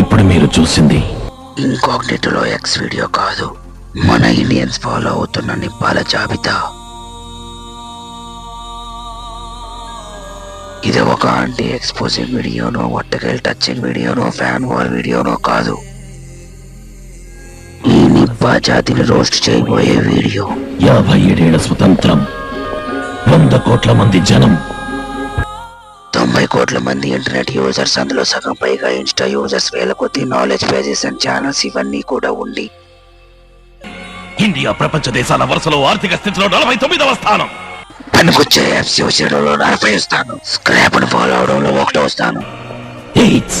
ఇప్పుడు మీరు చూసింది ఇంకాగ్నిటోలో ఎక్స్ వీడియో కాదు, మన ఇండియన్స్ ఫాలో అవుతున్న నిప్పాల జాబితా. ఇది ఒక యాంటీ ఎక్స్పోజింగ్ వీడియోనో, వర్టికల్ టచింగ్ వీడియోనో, ఫ్యాన్ వాల్ వీడియోనో కాదు. ఈ నిప్పా జాతిని రోస్ట్ చేయబోయే వీడియో. 57 ఏళ్ల స్వతంత్రం, 100 కోట్ల మంది జనం, 90 కోట్ల మంది ఇంటర్నెట్ యూజర్స్, అందులో సగం పైగా ఇన్స్టా యూజర్స్, వేల కొద్ది నాలెడ్జ్ పేజెస్ అండ్ ఛానల్స్, ఇవన్నీ కూడా ఉండి ఇండియా ప్రపంచ దేశాల వరుసలో ఆర్థిక స్థితిలో 49వ స్థానం, పనికొచ్చే యాప్స్ యూజ్ చేయడంలో 40వ స్థానం, స్క్రాప్ ను ఫాలో అవడంలో 1వ స్థానం, ఎయిడ్స్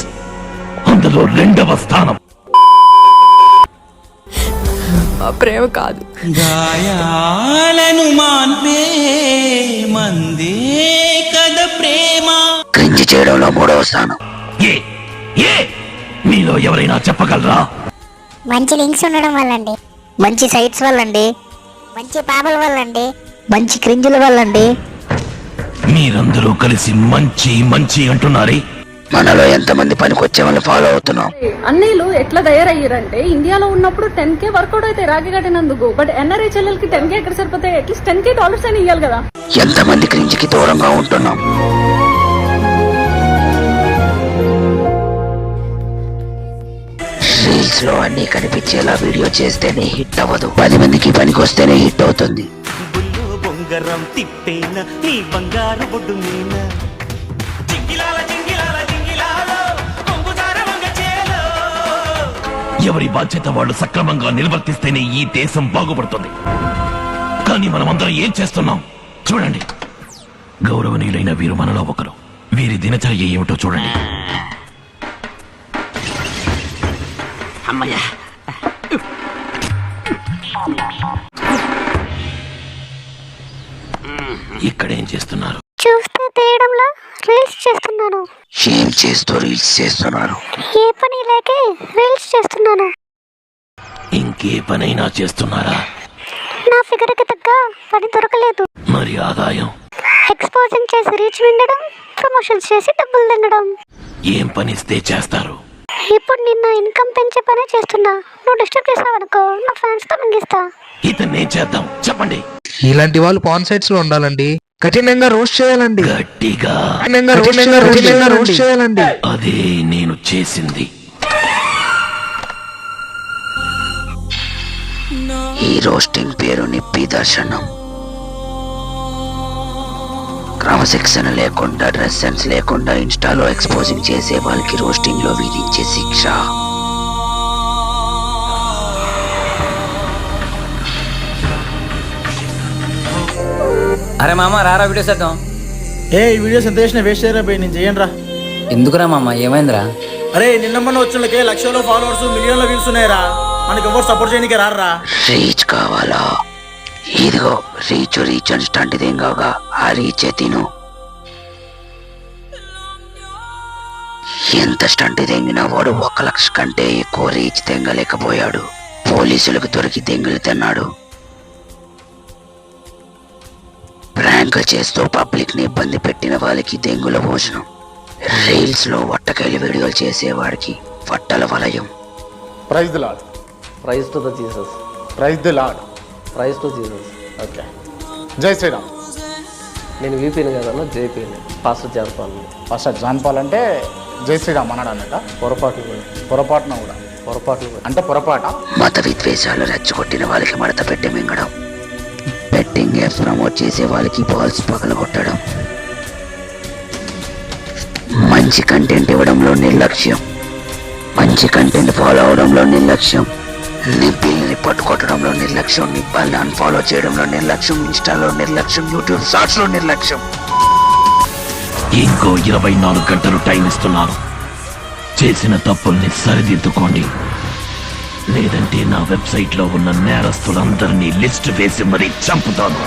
అందులో 2వ స్థానం. ప్రేమ కాదు, గాయాలను మాన్పే మందే కద ప్రేమ. క్రింజ్ చేయడంలో 3వ స్థానం. మీలో ఎవరైనా చెప్పగలరా? మంచి లింక్స్ ఉండడం వల్లండి, మంచి సైట్స్ వల్లండి, మంచి పాపల వల్లండి, మంచి క్రింజుల వల్లండి. మీరందరూ కలిసి మంచి మంచి అంటున్నారే. మనలో ఎంతమంది పనికొచ్చే వాళ్ళని ఫాలో అవుతున్నాం? అన్నయ్యలు ఎట్లా తయారయ్యారంటే ఇండియాలో ఉన్నప్పుడు 10K వర్కౌట్ అయితే రాగి కట్టినందుకు, బట్ ఎన్ఆర్ఐ చెల్లెలకి 10K ఎక్కడ సరిపోతాయి? అట్లీస్ట్ $10K అని ఇవ్వాలి కదా. ఎంతమంది క్రింజ్కి దూరంగా ఉంటున్నాం? రీల్స్ లో అన్ని కనిపించేలా వీడియో చేస్తేనే హిట్ అవ్వదు, 10 మందికి పనికొస్తేనే హిట్ అవుతుంది. బుల్లో బొంగరం తిప్పేనా నీ బంగారు బొడ్డు మీనా, జింగిలాల జింగిలాల జింగిలాలో కొంగుదార వంగ చేలో. ఎవరి బాధ్యత వాళ్ళు సక్రమంగా నిర్వర్తిస్తేనే ఈ దేశం బాగుపడుతుంది. కానీ మనమందరం ఏం చేస్తున్నాం చూడండి. గౌరవనీయులైన వీరు మనలో ఒకరు. వీరి దినచర్య ఏమిటో చూడండి. అమ్మయ్యా, ఇక్కడేం చేస్తున్నారు? చూస్తే తీయడంలో రీల్స్ చేస్తున్నాను. ఏం చేస్తూ రీల్స్ చేస్తున్నారు? ఏ పని లేకే రీల్స్ చేస్తున్నాను. ఇంకే పనైనా చేస్తున్నారా? నా ఫిగర్ కి తగ్గ పని దొరకలేదు. మరి ఆదాయం? ఎక్స్పోజింగ్ చేసి రీచ్ విండడం, ప్రమోషన్స్ చేసి డబ్బులు తినడం. ఏం పనిస్తే చేస్తారు? ఇప్పుడు నిన్న ఇన్కమ్ పెంచే పనే చేస్తున్నా. నువ్వు డిస్టర్బ్ చేసావనుకో నా ఫ్యాన్స్ తో మింగిస్తా. ఇతన్నే చేద్దాం చెప్పండి. ఇలాంటి వాళ్ళు పాన్ సైట్స్ లో ఉండాలండి. కఠినంగా రోస్ట్ చేయాలండి. గట్టిగా రోస్ట్ చేయాలండి. అదే నేను చేసింది. ఈ రోస్టింగ్ పేరు నిప్పి దర్శనం. క్రమశిక్షణ లేకుండా, డ్రెస్ సెన్స్ లేకుండా ఇన్స్టాలో ఎక్స్పోజింగ్ చేసే వాళ్ళకి రోస్టింగ్ లో విధించే శిక్ష. అరే మామ రారా వీడియో చేద్దాం. ఏ ఈ వీడియోస్ ఎంత చేసినా వేస్ట్ చేయరా పోయి, నేను చెయ్యను రా. ఎందుకురా మామ, ఏమైందిరా? అరే నిన్న మొన్న వచ్చినకే లక్షల్లో ఫాలోవర్స్, మిలియన్ల వ్యూస్ ఉన్నాయరా. మనకి ఎవరు సపోర్ట్ చేయడానికి రారా. రీచ్ కావాలా? ఇదిగో రీచ్ అని స్టంట్ దింగగా ఆ రీచే తిను. ఎంత స్టంట్ తెంగినా వాడు 1 లక్ష కంటే ఎక్కువ రీచ్ తెంగలేకపోయాడు. పోలీసులకు దొరికి తెంగులు తిన్నాడు. ప్రాంక్ చేస్తూ పబ్లిక్ ని ఇబ్బంది పెట్టిన వాళ్ళకి దెంగుల భోజనం. రీల్స్ లో వట్టకాయలు వీడియోలు చేసేవాడికి వట్టల వలయం. Praise the Lord. Praise to the Jesus. Praise the Lord. Praise to Jesus. Okay, జై శ్రీరామ్. నేను వీపీని కదన్నా, జేపీని, pastor John Paul. First John Paul అంటే జై శ్రీరామ్ అన్నాడు అన్నట. పొరపాట్లు కూడా, పొరపాట్లు కూడా అంటే పొరపాట. మత విద్వేషాలు రెచ్చగొట్టిన వాళ్ళకి మడత పెట్టి మింగడం. బెట్టింగ్ యాప్స్ ప్రమోట్ చేసే వాళ్ళకి బాల్స్ పగలగొట్టడం. మంచి కంటెంట్ ఇవ్వడంలో నిర్లక్ష్యం, మంచి కంటెంట్ ఫాలో అవడంలో నిర్లక్ష్యం, నిప్పిల్ని పట్టుకొట్టడంలో నిర్లక్ష్యం, నిప్పాల్ని అన్ఫాలో చేయడంలో నిర్లక్ష్యం, ఇన్స్టాలో నిర్లక్ష్యం, యూట్యూబ్ షార్ట్స్ లో నిర్లక్ష్యం. ఇంకో 24 గంటలు టైం ఇస్తున్నాను. చేసిన తప్పుల్ని సరిదిద్దుకోండి, లేదంటే నా వెబ్సైట్ లో ఉన్న నేరస్తులందరినీ లిస్ట్ వేసి మరీ చంపుతాను.